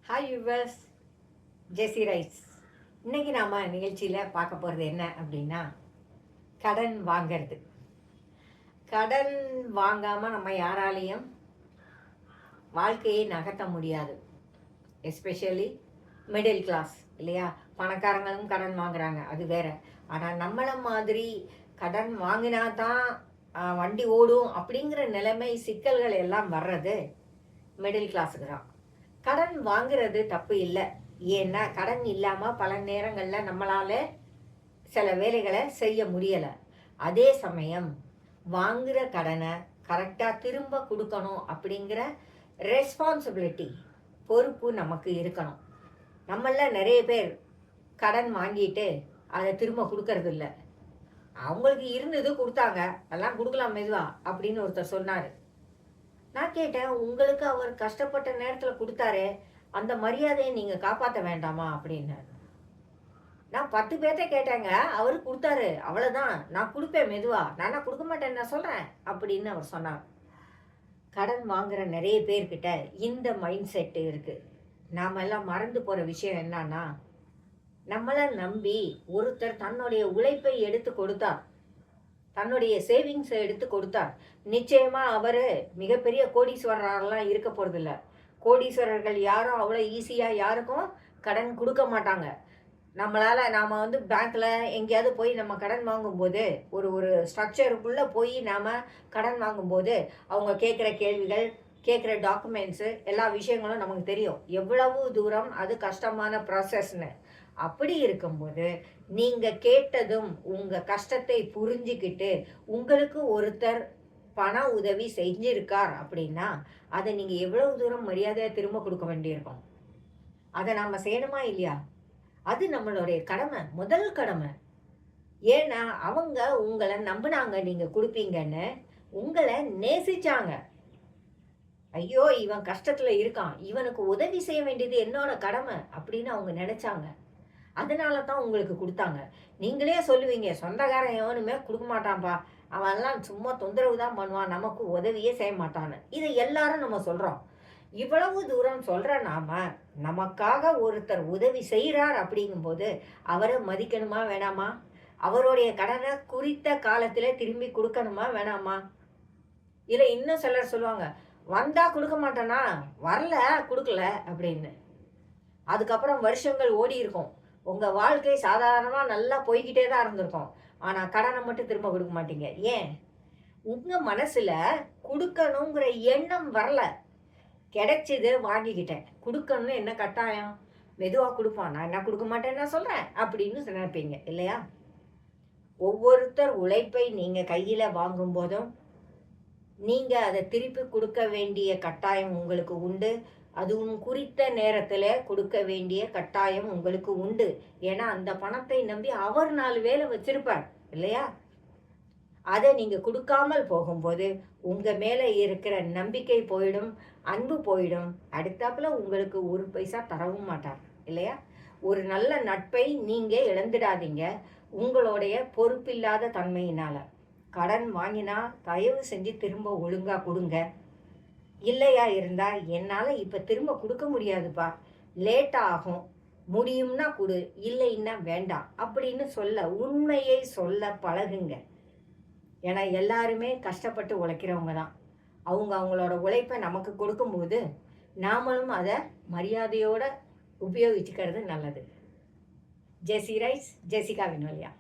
Hi viewers, ஜெசி rice. இன்றைக்கி நாம் நிகழ்ச்சியில் பார்க்க போகிறது என்ன அப்படின்னா, கடன் வாங்கிறது. கடன் வாங்காமல் நம்ம யாராலையும் வாழ்க்கையை நகர்த்த முடியாது. எஸ்பெஷலி மிடில் கிளாஸ் இல்லையா? பணக்காரங்களும் கடன் வாங்குறாங்க, அது வேற. ஆனால் நம்மளை மாதிரி கடன் வாங்கினா தான் வண்டி ஓடும் அப்படிங்கிற நிலைமை சிக்கல்கள் எல்லாம் வர்றது மிடில் கிளாஸுக்கு தான். கடன் வாங்குறது தப்பு இல்லை. ஏன்னா கடன் இல்லாமல் பல நேரங்களில் நம்மளால் சில வேலைகளை செய்ய முடியலை. அதே சமயம் வாங்குகிற கடனை கரெக்டாக திரும்ப கொடுக்கணும் அப்படிங்கிற ரெஸ்பான்சிபிலிட்டி, பொறுப்பு நமக்கு இருக்கணும். நம்மள நிறைய பேர் கடன் வாங்கிட்டு அதை திரும்ப கொடுக்கறது இல்லை. அவங்களுக்கு இருந்தது கொடுத்தாங்க, அதெல்லாம் கொடுக்கலாம் மெதுவா அப்படின்னு ஒருத்தர் சொன்னார். நான் கேட்டேன், உங்களுக்கு அவர் கஷ்டப்பட்ட நேரத்தில் கொடுத்தாரே, அந்த மரியாதையை நீங்கள் காப்பாற்ற வேண்டாமா அப்படின்னு. நான் 10 பேர்த்த கேட்டேங்க, அவர் கொடுத்தாரு, அவ்வளோதான், நான் கொடுப்பேன் மெதுவா, நானா கொடுக்க மாட்டேன்னு நான் சொல்கிறேன் அப்படின்னு அவர் சொன்னார். கடன் வாங்குகிற நிறைய பேர்கிட்ட இந்த மைண்ட் செட்டு இருக்குது. நாம் எல்லாம் மறந்து போகிற விஷயம் என்னன்னா, நம்மளை நம்பி ஒருத்தர் தன்னுடைய உழைப்பை எடுத்து கொடுத்தார், தன்னுடைய சேவிங்ஸை எடுத்து கொடுத்தார். நிச்சயமாக அவர் மிகப்பெரிய கோடீஸ்வரரெலாம் இருக்க போகிறதில்ல. கோடீஸ்வரர்கள் யாரும் அவ்வளோ ஈஸியாக யாருக்கும் கடன் கொடுக்க மாட்டாங்க. நாம் பேங்க்கில் எங்கேயாவது போய் நம்ம கடன் வாங்கும்போது ஒரு ஸ்ட்ரக்சருக்குள்ளே போய் நாம் கடன் வாங்கும்போது அவங்க கேட்குற கேள்விகள், கேட்குற டாக்குமெண்ட்ஸு, எல்லா விஷயங்களும் நமக்கு தெரியும், எவ்வளவு தூரம் அது கஷ்டமான ப்ராசஸ்ன்னு. அப்படி இருக்கும்போது நீங்கள் கேட்டதும் உங்கள் கஷ்டத்தை புரிஞ்சுக்கிட்டு உங்களுக்கு ஒருத்தர் பண உதவி செஞ்சிருக்கார் அப்படின்னா அதை நீங்கள் எவ்வளவு தூரம் மரியாதையாக திரும்ப கொடுக்க வேண்டியிருக்கும். அதை நாம் செய்யணுமா இல்லையா? அது நம்மளுடைய கடமை, முதல் கடமை. ஏன்னா அவங்க உங்களை நம்பினாங்க, நீங்கள் கொடுப்பீங்கன்னு, உங்களை நேசிச்சாங்க. ஐயோ இவன் கஷ்டத்தில் இருக்கான், இவனுக்கு உதவி செய்ய வேண்டியது என்னோட கடமை அப்படின்னு அவங்க நினச்சாங்க. அதனால தான் உங்களுக்கு கொடுத்தாங்க. நீங்களே சொல்லுவீங்க, சொந்தக்காரன் எவனுமே கொடுக்க மாட்டான்ப்பா, அவன்லாம் சும்மா தொந்தரவு தான் பண்ணுவான், நமக்கு உதவியே செய்ய மாட்டான்னு. இதை எல்லாரும் நம்ம சொல்கிறோம். இவ்வளவு தூரம் சொல்கிற நமக்காக ஒருத்தர் உதவி செய்கிறார் அப்படிங்கும்போது அவரை மதிக்கணுமா வேணாமா? அவருடைய கடனை குறித்த காலத்தில் திரும்பி கொடுக்கணுமா வேணாமா? இல்லை இன்னும் சிலர் சொல்லுவாங்க, வந்தால் கொடுக்க மாட்டானா, வரல கொடுக்கல அப்படின்னு. அதுக்கப்புறம் வருஷங்கள் ஓடி இருக்கும், உங்கள் வாழ்க்கை சாதாரணமாக நல்லா போய்கிட்டே தான் இருந்திருக்கும். ஆனால் கடனை மட்டும் திரும்ப கொடுக்க மாட்டீங்க. ஏன்? உங்கள் மனசில் கொடுக்கணுங்கிற எண்ணம் வரல. கிடைச்சிது, வாங்கிக்கிட்டேன், கொடுக்கணும்னு என்ன கட்டாயம்? மெதுவாக கொடுப்பான், நான் என்ன கொடுக்க மாட்டேன்னு நான் சொல்கிறேன் அப்படின்னு நினைப்பீங்க இல்லையா? ஒவ்வொருத்தர் உழைப்பை நீங்கள் கையில் வாங்கும்போதும் நீங்கள் அதை திருப்பி கொடுக்க வேண்டிய கட்டாயம் உங்களுக்கு உண்டு. அதுவும் குறித்த நேரத்தில் கொடுக்க வேண்டிய கட்டாயம் உங்களுக்கு உண்டு. ஏன்னா அந்த பணத்தை நம்பி அவர் 4 வேலை வச்சிருப்பார் இல்லையா? அதை நீங்கள் கொடுக்காமல் போகும்போது உங்கள் மேலே இருக்கிற நம்பிக்கை போயிடும், அன்பு போயிடும். அடுத்தாப்புல உங்களுக்கு ஒரு பைசா தரவும் மாட்டார் இல்லையா? ஒரு நல்ல நட்பை நீங்கள் இழந்துடாதீங்க உங்களுடைய பொறுப்பில்லாத தன்மையினால். கடன் வாங்கினா தயவு செஞ்சு திரும்ப ஒழுங்காக கொடுங்க. இல்லையா இருந்தால் என்னால் இப்போ திரும்ப கொடுக்க முடியாதுப்பா, லேட்டாக ஆகும், முடியும்னா கொடு, இல்லைன்னா வேண்டாம் அப்படின்னு சொல்ல, உண்மையை சொல்ல பழகுங்க. ஏன்னா எல்லாருமே கஷ்டப்பட்டு உழைக்கிறவங்க தான். அவங்களோட உழைப்பை நமக்கு கொடுக்கும்போது நாமளும் அதை மரியாதையோடு உபயோகிச்சுக்கிறது நல்லது. ஜெசி ரைஸ், ஜெசிகா வினோலியா.